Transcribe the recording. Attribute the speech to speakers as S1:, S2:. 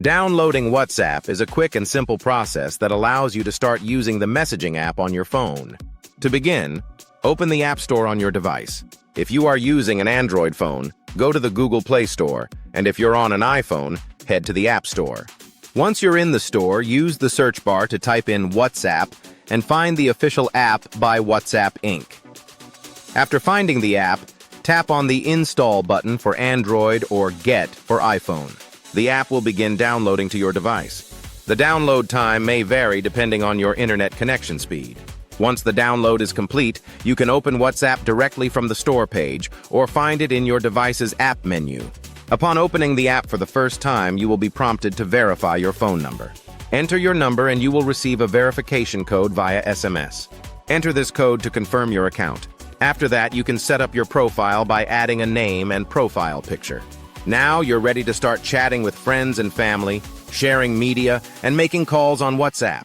S1: Downloading WhatsApp is a quick and simple process that allows you to start using the messaging app on your phone. To begin, open the App Store on your device. If you are using an Android phone, go to the Google Play Store, and if you're on an iPhone, head to the App Store. Once you're in the store, use the search bar to type in WhatsApp and find the official app by WhatsApp Inc. After finding the app, tap on the Install button for Android or Get for iPhone. The app will begin downloading to your device. The download time may vary depending on your internet connection speed. Once the download is complete, you can open WhatsApp directly from the store page or find it in your device's app menu. Upon opening the app for the first time, you will be prompted to verify your phone number. Enter your number and you will receive a verification code via SMS. Enter this code to confirm your account. After that, you can set up your profile by adding a name and profile picture. Now you're ready to start chatting with friends and family, sharing media, and making calls on WhatsApp.